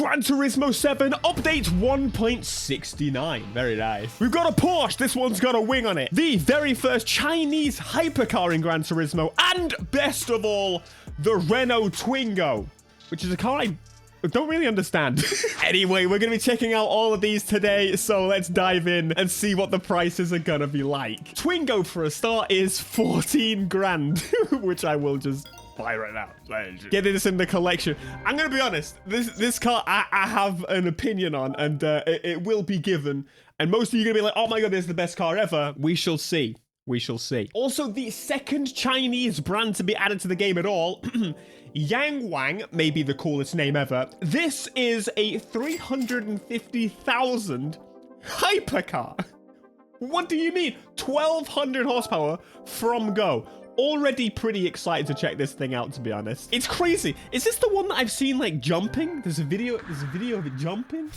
Gran Turismo 7 update 1.69. Very nice. We've got a Porsche. This one's got a wing on it. The very first Chinese hypercar in Gran Turismo. And best of all, the Renault Twingo, which is a car I don't really understand. Anyway, we're going to be checking out all of these today, so let's dive in and see what the prices are going to be like. Twingo, for a start, is 14 grand, which I will just buy right now. Get this in the collection. I'm going to be honest, this car I have an opinion on, and it will be given. And most of you are going to be like, oh my god, this is the best car ever. We shall see. We shall see. Also, the second Chinese brand to be added to the game at all, Yangwang, may be the coolest name ever. This is a 350,000 hypercar. What do you mean? 1,200 horsepower from go. Already pretty excited to check this thing out, to be honest. It's crazy. Is this the one that I've seen, like, jumping? There's a video of it jumping.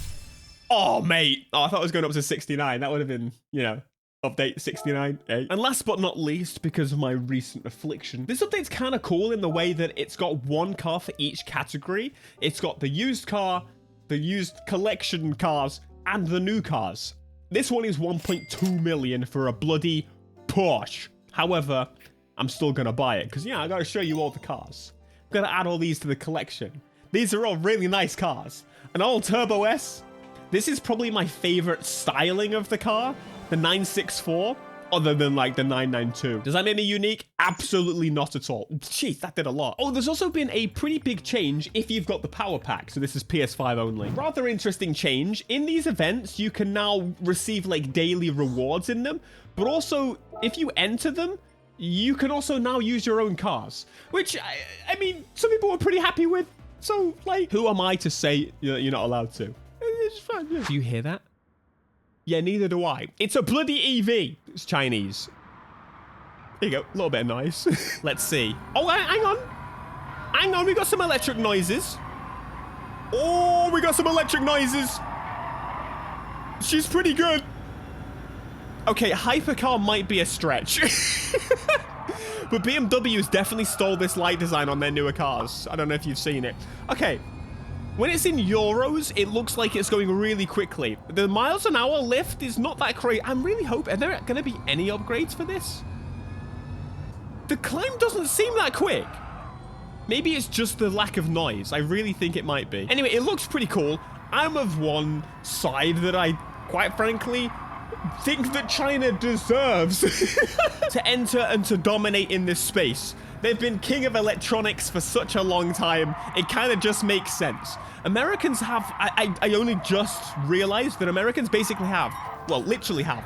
Oh, mate. Oh, I thought it was going up to 69. That would have been, you know, update 69. And last but not least, because of my recent affliction, this update's kind of cool in the way that it's got one car for each category. It's got the used car, the used collection cars, and the new cars. This one is 1.2 million for a bloody Porsche. However, I'm still gonna buy it because, yeah, I gotta show you all the cars. I'm gonna add all these to the collection. These are all really nice cars. An old Turbo S. This is probably my favorite styling of the car. The 964, other than like the 992. Does that make me unique? Absolutely not at all. Jeez, that did a lot. Oh, there's also been a pretty big change if you've got the power pack. So this is PS5 only. Rather interesting change. In these events, you can now receive like daily rewards in them. But also, if you enter them, you can also now use your own cars. Which, I mean, some people were pretty happy with. So, like, who am I to say you're not allowed to? It's fine. Yeah. Do you hear that? Yeah, neither do I. It's a bloody EV. It's Chinese. There you go. A little bit of noise. Let's see. Oh, hang on. Hang on. We got some electric noises. Oh, we got some electric noises. She's pretty good. Okay, hypercar might be a stretch. But BMW's definitely stole this light design on their newer cars. I don't know if you've seen it. Okay. When it's in euros, it looks like it's going really quickly. The miles an hour lift is not that crazy. I'm really hoping, are there going to be any upgrades for this? The climb doesn't seem that quick. Maybe it's just the lack of noise. I really think it might be. Anyway, it looks pretty cool. I'm of one side that I, quite frankly, think that China deserves to enter and to dominate in this space. They've been king of electronics for such a long time. It kind of just makes sense. Americans have, I only just realized that Americans basically have, well, literally have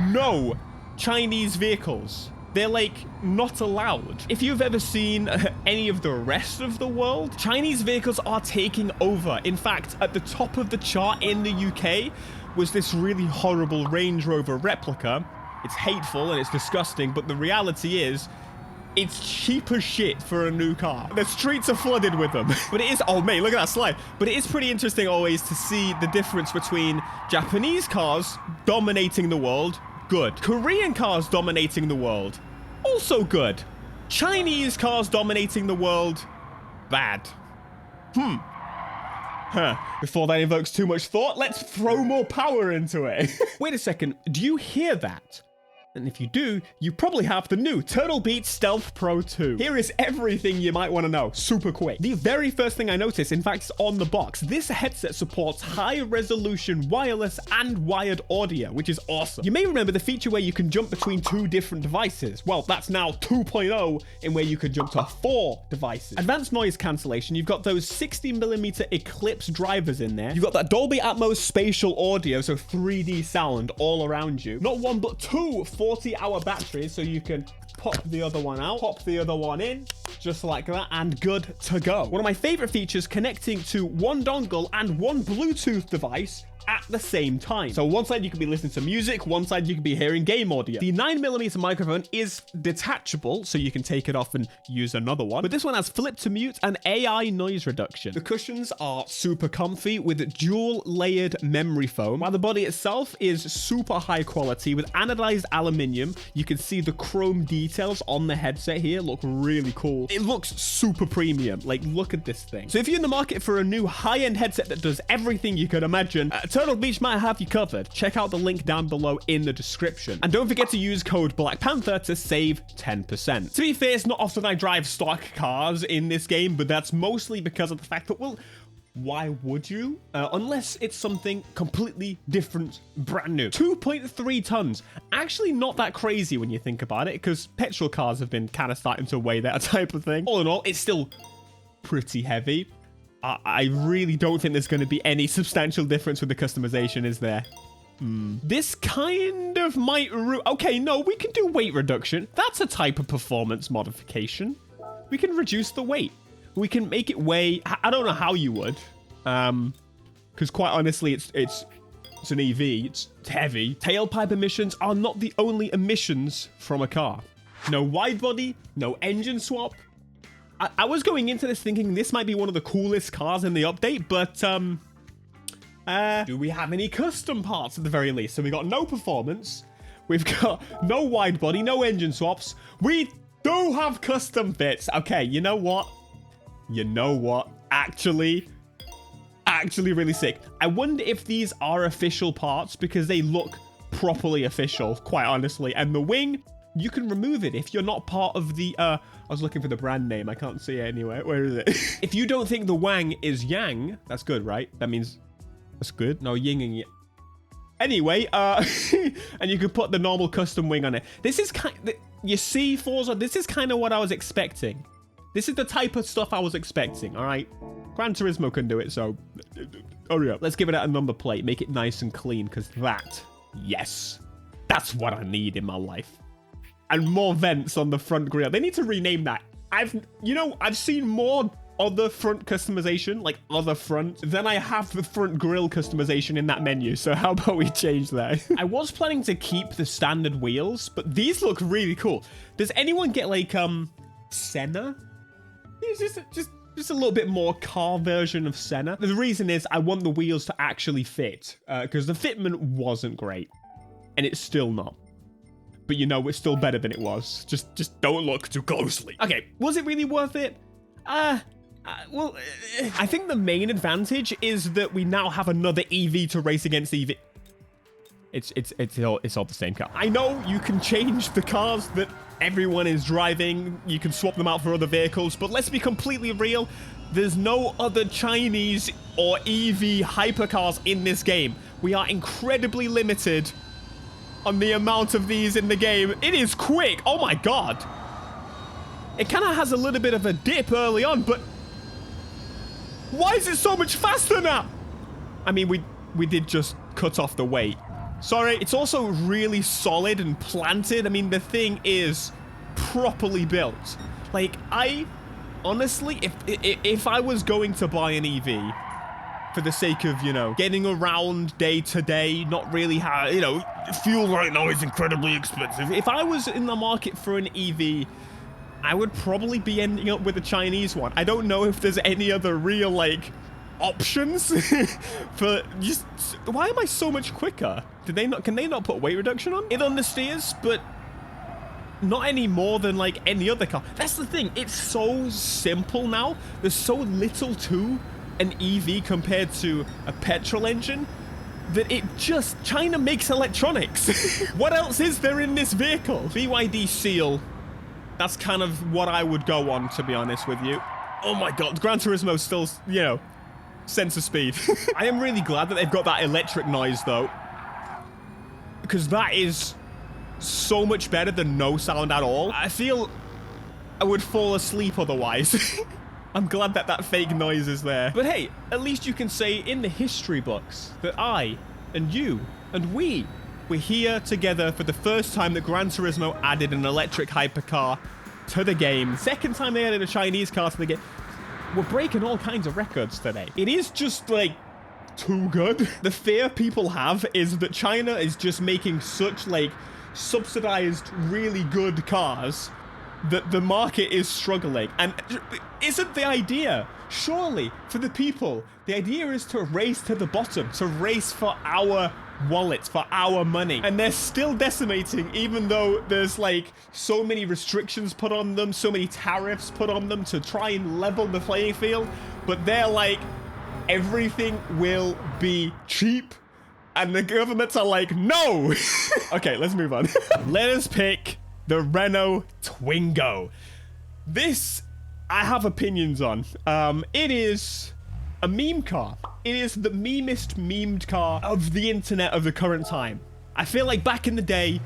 no Chinese vehicles. They're like not allowed. If you've ever seen any of the rest of the world, Chinese vehicles are taking over. In fact, at the top of the chart in the UK was this really horrible Range Rover replica. It's hateful and it's disgusting, but the reality is, it's cheap as shit for a new car. The streets are flooded with them. But it is, oh mate, look at that slide. But it is pretty interesting always to see the difference between Japanese cars dominating the world, good. Korean cars dominating the world, also good. Chinese cars dominating the world, bad. Before that invokes too much thought, let's throw more power into it. Wait a second, do you hear that? And if you do, you probably have the new Turtle Beach Stealth Pro 2. Here is everything you might want to know, super quick. The very first thing I noticed, in fact, it's on the box. This headset supports high-resolution wireless and wired audio, which is awesome. You may remember the feature where you can jump between 2 different devices. Well, that's now 2.0, in where you could jump to 4 devices. Advanced noise cancellation. You've got those 60mm Eclipse drivers in there. You've got that Dolby Atmos spatial audio, so 3D sound all around you. Not one, but 2 40-hour batteries, so you can pop the other one out, pop the other one in, just like that, and good to go. One of my favorite features, connecting to 1 dongle and 1 Bluetooth device at the same time. So one side you could be listening to music, one side you could be hearing game audio. The 9mm microphone is detachable, so you can take it off and use another one. But this one has flip to mute and AI noise reduction. The cushions are super comfy with dual layered memory foam, while the body itself is super high quality with anodized aluminium. You can see the chrome details on the headset here look really cool. It looks super premium. Like, look at this thing. So if you're in the market for a new high-end headset that does everything you could imagine, Turtle Beach might have you covered. Check out the link down below in the description. And don't forget to use code Black Panther to save 10%. To be fair, it's not often I drive stock cars in this game, but that's mostly because of the fact that, well, why would you? Unless it's something completely different, brand new. 2.3 tons. Actually not that crazy when you think about it, because petrol cars have been kind of starting to weigh that type of thing. All in all, it's still pretty heavy. I really don't think there's going to be any substantial difference with the customization, is there? This kind of might... Okay, no, we can do weight reduction. That's a type of performance modification. We can reduce the weight. We can make it weigh... I don't know how you would. Because quite honestly, it's an EV. It's heavy. Tailpipe emissions are not the only emissions from a car. No wide body, no engine swap. I was going into this thinking this might be one of the coolest cars in the update, but do we have any custom parts at the very least? So we got no performance, we've got no wide body, no engine swaps. We do have custom bits. Okay, you know what? Actually really sick. I wonder if these are official parts because they look properly official, quite honestly. And the wing, you can remove it if you're not part of the, I was looking for the brand name. I can't see it anywhere. Where is it? If you don't think the Wang is Yang, that's good, right? That means that's good. No, Ying and Yang. Anyway, and you could put the normal custom wing on it. This is kind of, you see, Forza, this is kind of what I was expecting. This is the type of stuff I was expecting, all right? Gran Turismo can do it, so hurry up. Let's give it a number plate. Make it nice and clean, because that, yes, that's what I need in my life. And more vents on the front grille. They need to rename that. I've seen more other front customization, like other front, than I have the front grille customization in that menu. So how about we change that? I was planning to keep the standard wheels, but these look really cool. Does anyone get like Senna? It's just a little bit more car version of Senna. The reason is I want the wheels to actually fit, because the fitment wasn't great, and it's still not. But you know, it's still better than it was. Just don't look too closely. Okay, was it really worth it? Well, I think the main advantage is that we now have another EV to race against EV. It's all the same car. I know you can change the cars that everyone is driving. You can swap them out for other vehicles, but let's be completely real. There's no other Chinese or EV hypercars in this game. We are incredibly limited on the amount of these in the game. It is quick. Oh my god. It kind of has a little bit of a dip early on, but why is it so much faster now? I mean, we did just cut off the weight. Sorry, it's also really solid and planted. I mean, the thing is properly built. Like, I honestly, if I was going to buy an EV for the sake of, you know, getting around day to day, not really have, you know, fuel right now is incredibly expensive. If I was in the market for an EV, I would probably be ending up with a Chinese one. I don't know if there's any other real, like, options for just... Why am I so much quicker? Can they not put weight reduction on? It understeers, but not any more than, like, any other car. That's the thing. It's so simple now. There's so little to an EV compared to a petrol engine that it just... China makes electronics. What else is there in this vehicle? BYD seal. That's kind of what I would go on, to be honest with you. Oh my god, Gran Turismo still, you know, sense of speed. I am really glad that they've got that electric noise, though, because that is so much better than no sound at all. I feel I would fall asleep otherwise. I'm glad that that fake noise is there. But hey, at least you can say in the history books that I and you and we're here together for the first time that Gran Turismo added an electric hypercar to the game. Second time they added a Chinese car to the game. We're breaking all kinds of records today. It is just like too good. The fear people have is that China is just making such like subsidized, really good cars that the market is struggling. And isn't the idea, surely, for the people, the idea is to race to the bottom, to race for our wallets, for our money. And they're still decimating, even though there's like so many restrictions put on them, so many tariffs put on them to try and level the playing field. But they're like, everything will be cheap. And the governments are like, no. Okay, let's move on. Let us pick the Renault Twingo. This, I have opinions on. It is a meme car. It is the memed car of the internet of the current time. I feel like back in the day,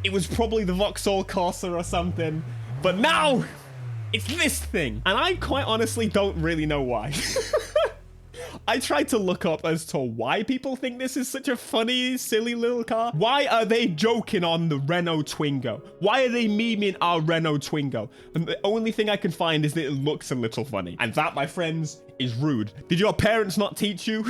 it was probably the Vauxhall Corsa or something. But now, it's this thing. And I quite honestly don't really know why. I tried to look up as to why people think this is such a funny, silly little car. Why are they joking on the Renault Twingo? Why are they memeing our Renault Twingo? And the only thing I can find is that it looks a little funny. And that, my friends, is rude. Did your parents not teach you?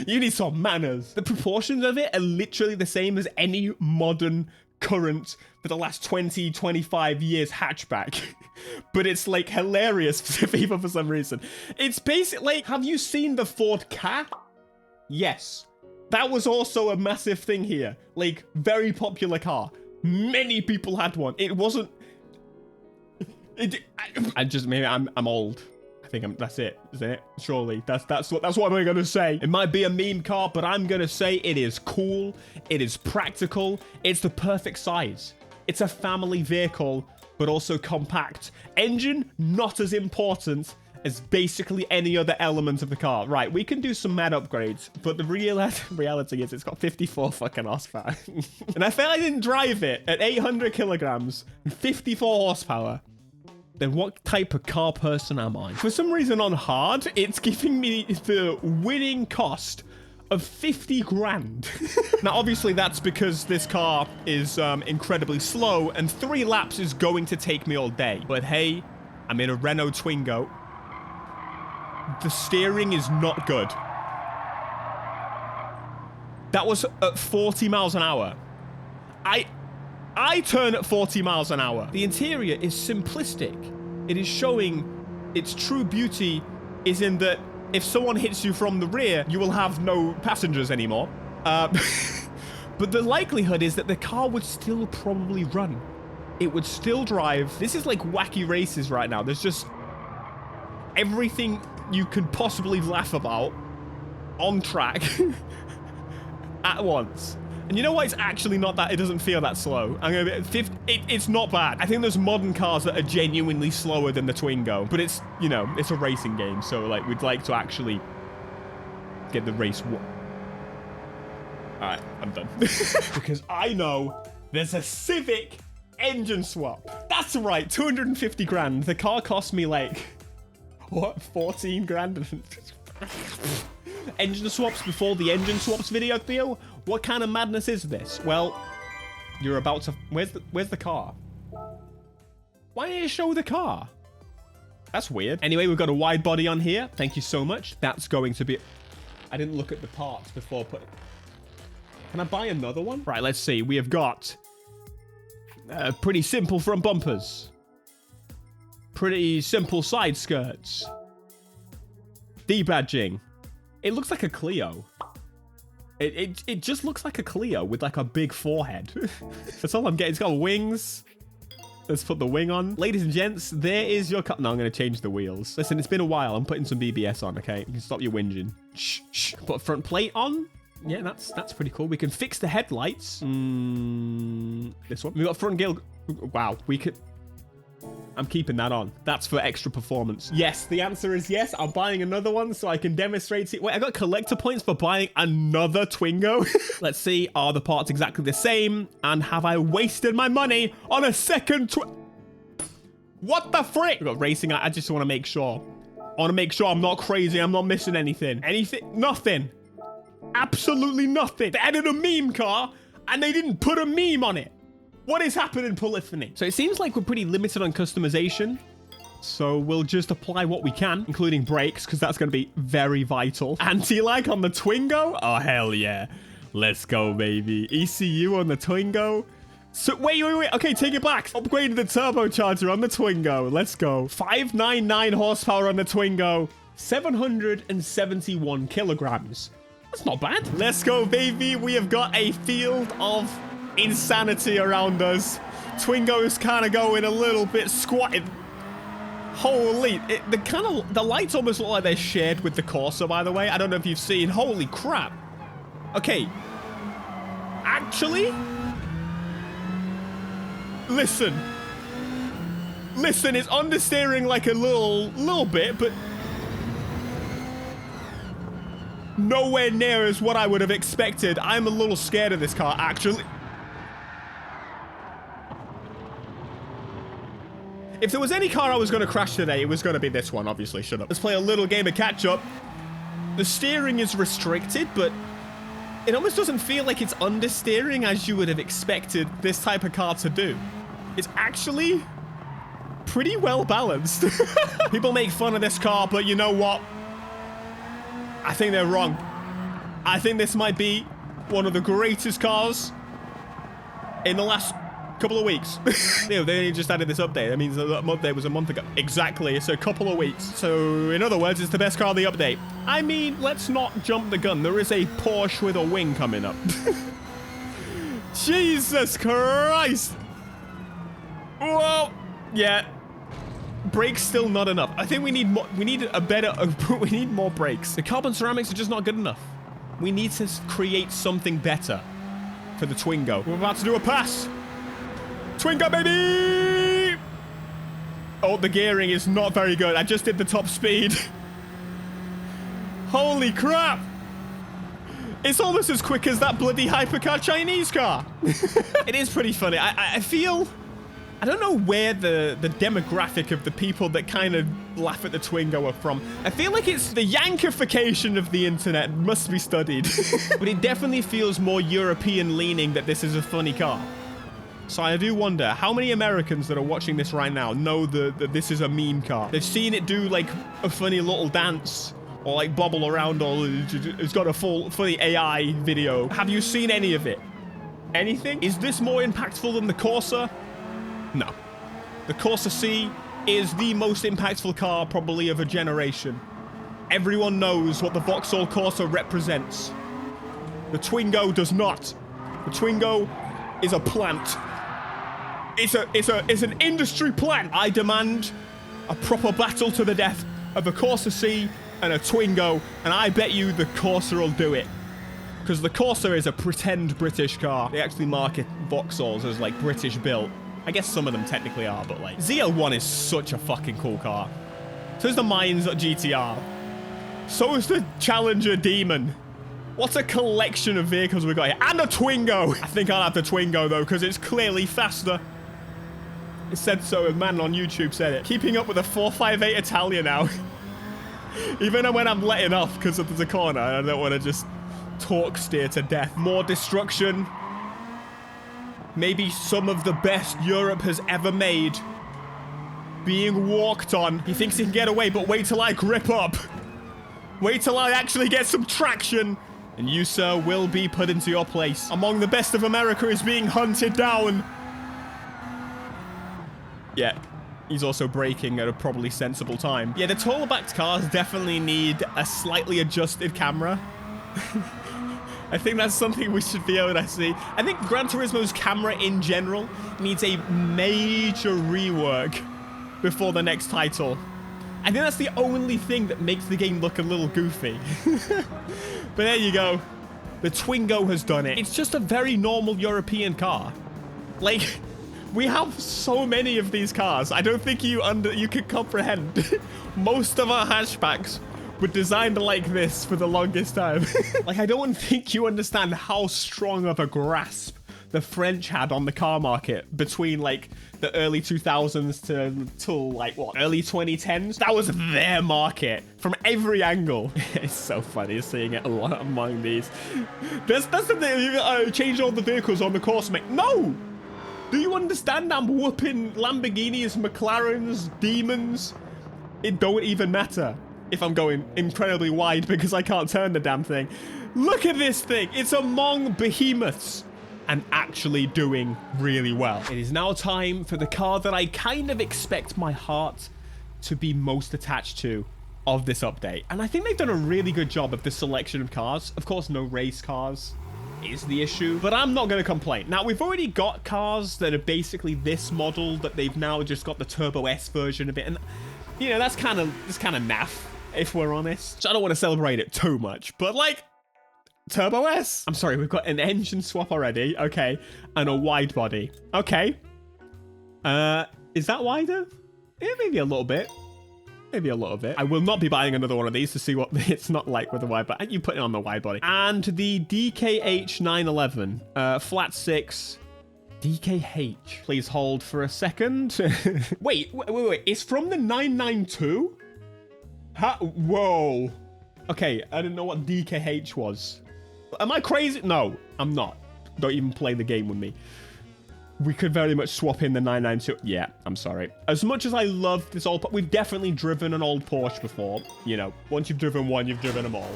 You need some manners. The proportions of it are literally the same as any modern, current, for the last 20, 25 years hatchback. But it's like hilarious to people for some reason. It's basically, have you seen the Ford Ka? Yes. That was also a massive thing here. Like, very popular car. Many people had one. It wasn't... maybe I'm old. I think that's it, isn't it? Surely. That's what I'm gonna say. It might be a meme car, but I'm gonna say it is cool. It is practical. It's the perfect size. It's a family vehicle, but also compact. Engine, not as important as basically any other element of the car. Right, we can do some mad upgrades, but the reality is it's got 54 fucking horsepower. And if I didn't drive it at 800 kilograms and 54 horsepower, then what type of car person am I? For some reason on hard, it's giving me the winning cost of 50 grand. Now, obviously, that's because this car is incredibly slow, and 3 laps is going to take me all day. But hey, I'm in a Renault Twingo. The steering is not good. That was at 40 miles an hour. I turn at 40 miles an hour. The interior is simplistic. It is showing its true beauty is in that if someone hits you from the rear, you will have no passengers anymore. But the likelihood is that the car would still probably run. It would still drive. This is like wacky races right now. There's just everything you could possibly laugh about on track at once. And you know what? It's actually not that. It doesn't feel that slow. I'm gonna be 50. It's not bad. I think there's modern cars that are genuinely slower than the Twingo, but it's, you know, it's a racing game, so like we'd like to actually get the race. All right, I'm done. Because I know there's a Civic engine swap. That's right, 250 grand. The car cost me like what, 14 grand? Engine swaps before the engine swaps video, Theo? What kind of madness is this? Well, you're about to... Where's the car? Why didn't it show the car? That's weird. Anyway, we've got a wide body on here. Thank you so much. That's going to be... I didn't look at the parts before putting... Can I buy another one? Right, let's see. We have got... pretty simple front bumpers. Pretty simple side skirts. Debadging. It looks like a Clio. It just looks like a Clio with like a big forehead. That's all I'm getting. It's got wings. Let's put the wing on. Ladies and gents, there is your car. No, I'm going to change the wheels. Listen, it's been a while. I'm putting some BBS on, okay? You can stop your whinging. Shh, shh. Put a front plate on. Yeah, that's pretty cool. We can fix the headlights. This one. We got front grille. Wow, we could... I'm keeping that on. That's for extra performance. Yes, the answer is yes. I'm buying another one so I can demonstrate it. Wait, I got collector points for buying another Twingo. Let's see. Are the parts exactly the same? And have I wasted my money on a second What the frick? We got racing. I just want to make sure. I want to make sure I'm not crazy. I'm not missing anything. Anything? Nothing. Absolutely nothing. They added a meme car and they didn't put a meme on it. What is happening, Polyphony? So it seems like we're pretty limited on customization. So we'll just apply what we can, including brakes, because that's going to be very vital. Anti-lag on the Twingo? Oh, hell yeah. Let's go, baby. ECU on the Twingo. So, wait. Okay, take it back. Upgraded the turbocharger on the Twingo. Let's go. 599 horsepower on the Twingo. 771 kilograms. That's not bad. Let's go, baby. We have got a field of insanity around us. Twingo's kind of going a little bit squatted. Holy, the lights almost look like they're shared with the Corsa, by the way. I don't know if you've seen. Holy crap. Okay. Actually, listen, it's understeering like a little bit, but nowhere near as what I would have expected. I'm a little scared of this car, actually. If there was any car I was going to crash today, it was going to be this one, obviously. Shut up. Let's play a little game of catch-up. The steering is restricted, but it almost doesn't feel like it's understeering as you would have expected this type of car to do. It's actually pretty well balanced. People make fun of this car, but you know what? I think they're wrong. I think this might be one of the greatest cars in the last couple of weeks. They only just added this update. That means the update was a month ago. Exactly. It's a couple of weeks. So, in other words, it's the best car of the update. I mean, let's not jump the gun. There is a Porsche with a wing coming up. Jesus Christ. Whoa. Yeah. Brakes still not enough. I think we need more. We need a better. We need more brakes. The carbon ceramics are just not good enough. We need to create something better for the Twingo. We're about to do a pass. Twingo, baby! Oh, the gearing is not very good. I just did the top speed. Holy crap! It's almost as quick as that bloody hypercar Chinese car. It is pretty funny. I feel... I don't know where the demographic of the people that kind of laugh at the Twingo are from. I feel like it's the Yankification of the internet must be studied. But it definitely feels more European-leaning that this is a funny car. So I do wonder, how many Americans that are watching this right now know that this is a meme car? They've seen it do, like, a funny little dance, or, like, bobble around, or it's got a fully AI video. Have you seen any of it? Anything? Is this more impactful than the Corsa? No. The Corsa C is the most impactful car, probably, of a generation. Everyone knows what the Vauxhall Corsa represents. The Twingo does not. The Twingo is a plant. It's an industry plant. I demand a proper battle to the death of a Corsa C and a Twingo, and I bet you the Corsa will do it. Because the Corsa is a pretend British car. They actually market Vauxhalls as, like, British built. I guess some of them technically are, but, like, ZL1 is such a fucking cool car. So is the Mines GTR. So is the Challenger Demon. What a collection of vehicles we got here. And a Twingo. I think I'll have the Twingo, though, because it's clearly faster. It said so. A man on YouTube said it. Keeping up with a 458 Italia now. Even when I'm letting off because there's a corner, I don't want to just torque steer to death. More destruction. Maybe some of the best Europe has ever made. Being walked on. He thinks he can get away, but wait till I grip up. Wait till I actually get some traction. And you, sir, will be put into your place. Among the best of America is being hunted down. Yeah. He's also braking at a probably sensible time. Yeah, the taller-backed cars definitely need a slightly adjusted camera. I think that's something we should be able to see. I think Gran Turismo's camera in general needs a major rework before the next title. I think that's the only thing that makes the game look a little goofy. But there you go. The Twingo has done it. It's just a very normal European car. Like, we have so many of these cars. I don't think you could comprehend. Most of our hatchbacks were designed like this for the longest time. Like, I don't think you understand how strong of a grasp the French had on the car market between, like, the early 2000s till like, what, early 2010s? That was their market from every angle. It's so funny seeing it a lot among these. That's the thing. Change all the vehicles on the course, mate. No! Do you understand I'm whooping Lamborghinis, McLarens, demons? It don't even matter if I'm going incredibly wide because I can't turn the damn thing. Look at this thing. It's among behemoths and actually doing really well. It is now time for the car that I kind of expect my heart to be most attached to of this update. And I think they've done a really good job of the selection of cars. Of course, no race cars is the issue, but I'm not going to complain. Now, we've already got cars that are basically this model that they've now just got the Turbo S version of it. And, you know, that's kind of naff, if we're honest. So I don't want to celebrate it too much, but like, Turbo S. I'm sorry, we've got an engine swap already. Okay. And a wide body. Okay. Is that wider? Yeah, maybe a little bit. Maybe a little bit. I will not be buying another one of these to see what it's not like with the wide body. You put it on the wide body. And the DKH 911, flat 6, DKH. Please hold for a second. Wait. It's from the 992? Whoa. Okay, I didn't know what DKH was. Am I crazy? No, I'm not. Don't even play the game with me. We could very much swap in the 992. Yeah, I'm sorry. As much as I love this old... We've definitely driven an old Porsche before. You know, once you've driven one, you've driven them all.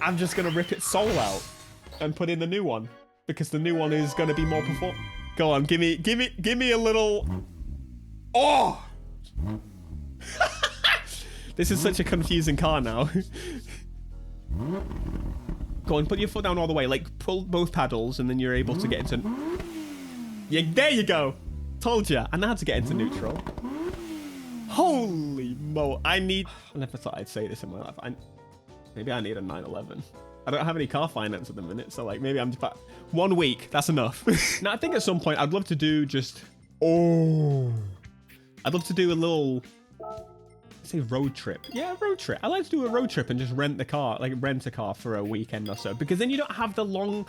I'm just going to rip its soul out and put in the new one. Because the new one is going to be more perform... Go on, give me a little... Oh! This is such a confusing car now. Go on, put your foot down all the way. Like, pull both paddles and then you're able to get into... Yeah, there you go. Told you. I know how to get into neutral. Holy mo. I never thought I'd say this in my life. Maybe I need a 911. I don't have any car finance at the minute, so like maybe I'm just about 1 week. That's enough. Now, I think at some point I'd love to do just... Oh. I'd love to do a little... Say road trip. Yeah, road trip. I like to do a road trip and just rent the car, like rent a car for a weekend or so, because then you don't have the long,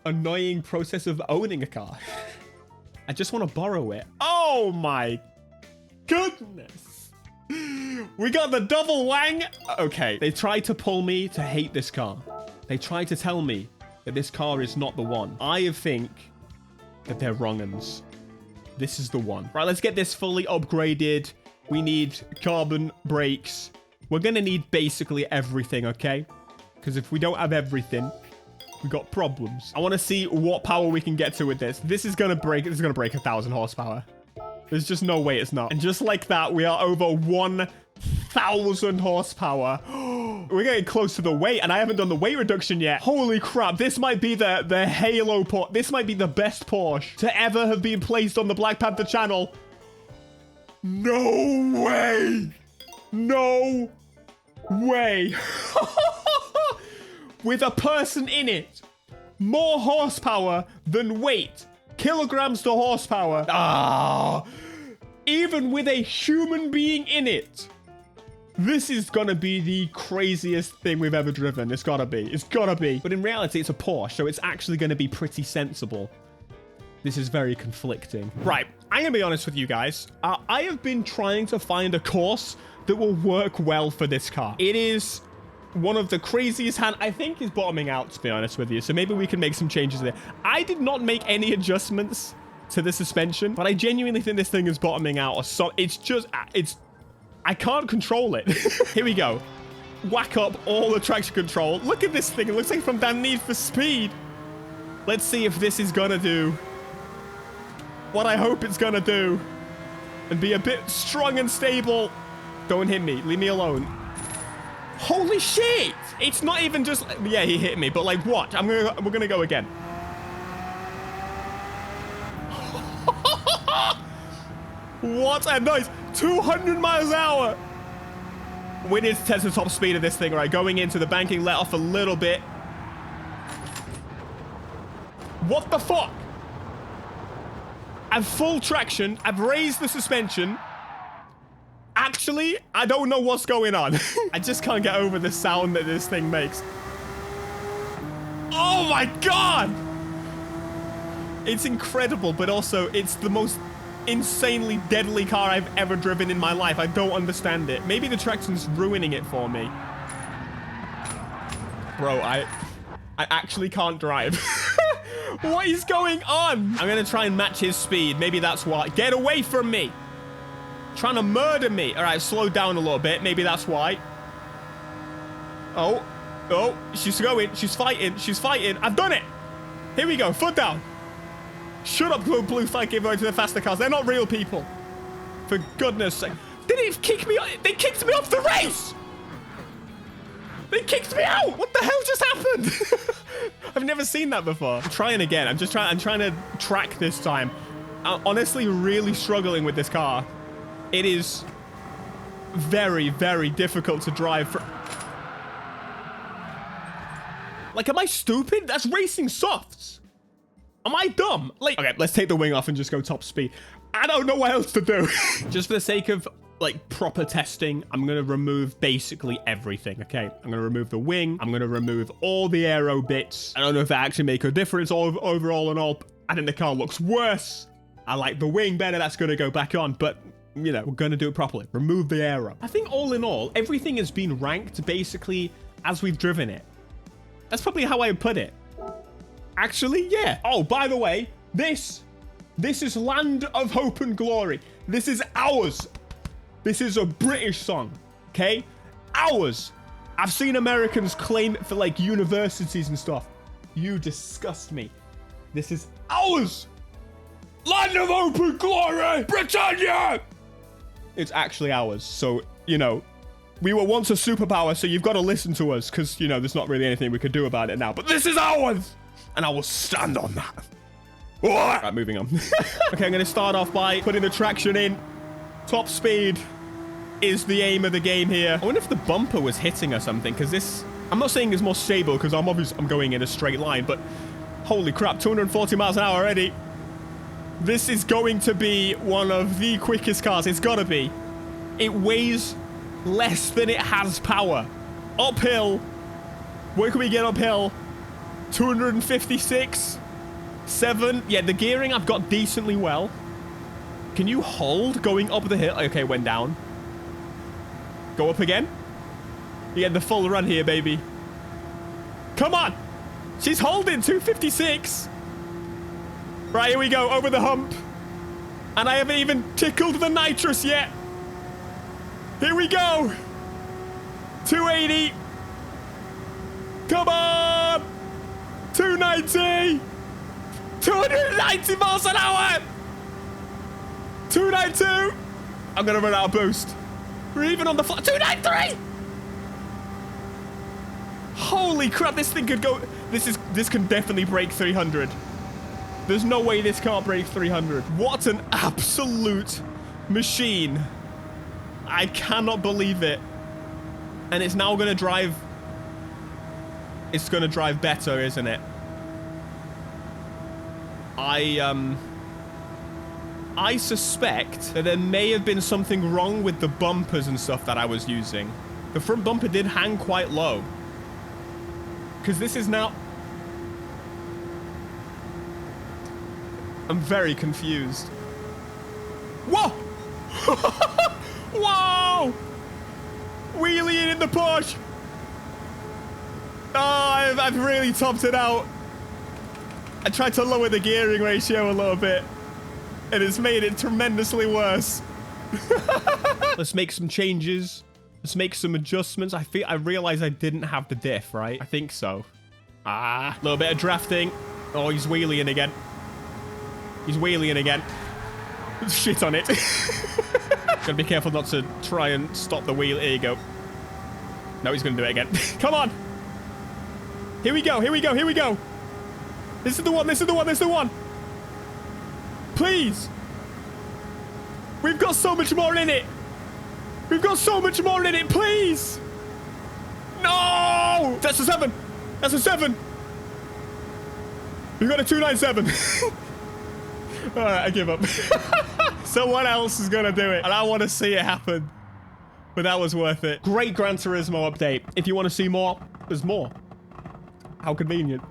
annoying process of owning a car. I just want to borrow it. Oh my goodness. We got the double wang. Okay, they tried to pull me to hate this car. They tried to tell me that this car is not the one. I think that they're wrong-uns. This is the one. Right, let's get this fully upgraded. We need carbon brakes. We're going to need basically everything, okay? Because if we don't have everything, we got problems. I want to see what power we can get to with this. This is going to break 1,000 horsepower. There's just no way it's not. And just like that, we are over 1,000 horsepower. We're getting close to the weight, and I haven't done the weight reduction yet. Holy crap. This might be the Halo Porsche. This might be the best Porsche to ever have been placed on the Black Panther channel. No way. No way. With a person in it. More horsepower than weight. Kilograms to horsepower. Ah. Even with a human being in it. This is gonna be the craziest thing we've ever driven. It's gotta be. It's gotta be. But in reality, it's a Porsche, so it's actually gonna be pretty sensible. This is very conflicting. Right. I'm gonna be honest with you guys. I have been trying to find a course that will work well for this car. It is one of the craziest I think is bottoming out, to be honest with you. So maybe we can make some changes there. I did not make any adjustments to the suspension, but I genuinely think this thing is bottoming out. Or so I can't control it. Here we go. Whack up all the traction control. Look at this thing. It looks like from damn Need for Speed. Let's see if this is gonna do what I hope it's gonna do. And be a bit strong and stable. Don't hit me. Leave me alone. Holy shit! It's not even just... Yeah, he hit me, but like, what? We're gonna go again. What a noise! 200 miles an hour! We need to test the top speed of this thing. All right, going into the banking, let off a little bit. What the fuck? I've full traction. I've raised the suspension. Actually, I don't know what's going on. I just can't get over the sound that this thing makes. Oh my god! It's incredible, but also it's the most insanely deadly car I've ever driven in my life. I don't understand it. Maybe the traction's ruining it for me. Bro, I actually can't drive. What is going on? I'm going to try and match his speed. Maybe that's why. Get away from me. Trying to murder me. All right, slow down a little bit. Maybe that's why. Oh. Oh, she's going. She's fighting. She's fighting. I've done it. Here we go. Foot down. Shut up, blue flag giveaway to the faster cars. They're not real people. For goodness sake. Did it kick me? They kicked me off the race. They kicked me out. What the hell just happened? I've never seen that before. I'm trying again. I'm trying to track this time. I'm honestly really struggling with this car. It is very, very difficult to drive. Like, am I stupid? That's racing softs. Am I dumb? Like, okay, let's take the wing off and just go top speed. I don't know what else to do. Just for the sake of, like, proper testing, I'm going to remove basically everything, okay? I'm going to remove the wing. I'm going to remove all the aero bits. I don't know if that actually make a difference overall and all. I think the car looks worse. I like the wing better. That's going to go back on, but, you know, we're going to do it properly. Remove the aero. I think all in all, everything has been ranked basically as we've driven it. That's probably how I would put it. Actually, yeah. Oh, by the way, this is Land of Hope and Glory. This is ours. This is a British song, okay? Ours. I've seen Americans claim it for, like, universities and stuff. You disgust me. This is ours. Land of Hope and Glory, Britannia. It's actually ours. So, you know, we were once a superpower, so you've got to listen to us because, you know, there's not really anything we could do about it now. But this is ours. And I will stand on that. Right, moving on. Okay, I'm going to start off by putting the traction in. Top speed is the aim of the game here. I wonder if the bumper was hitting or something, because this... I'm not saying it's more stable, because I'm going in a straight line, but holy crap, 240 miles an hour already. This is going to be one of the quickest cars. It's got to be. It weighs less than it has power. Uphill. Where can we get uphill? 256. 7. Yeah, the gearing I've got decently well. Can you hold going up the hill? Okay, went down. Go up again. You get the full run here, baby. Come on. She's holding 256. Right, here we go. Over the hump. And I haven't even tickled the nitrous yet. Here we go. 280. Come on. 290. 290 miles an hour. 292. I'm going to run out of boost. We're even on the flat. 293. Holy crap, this thing could go. This can definitely break 300. There's no way this can't break 300. What an absolute machine. I cannot believe it. And it's now going to drive. It's going to drive better, isn't it? I suspect that there may have been something wrong with the bumpers and stuff that I was using. The front bumper did hang quite low. Because this is now... I'm very confused. Whoa! Whoa! Wheelie in the Porsche! Oh, I've really topped it out. I tried to lower the gearing ratio a little bit. And it's made it tremendously worse. Let's make some changes. Let's make some adjustments. I realized I didn't have the diff, right? I think so. A little bit of drafting. Oh, he's wheeling again. He's wheeling again. Shit on it. Gotta be careful not to try and stop the wheel. Here you go. No, he's gonna do it again. Come on. Here we go. Here we go. Here we go. This is the one. This is the one. This is the one. Please. We've got so much more in it. We've got so much more in it. Please. No. That's a 7. That's a 7. We've got a 297. All right, I give up. Someone else is going to do it. And I want to see it happen. But that was worth it. Great Gran Turismo update. If you want to see more, there's more. How convenient.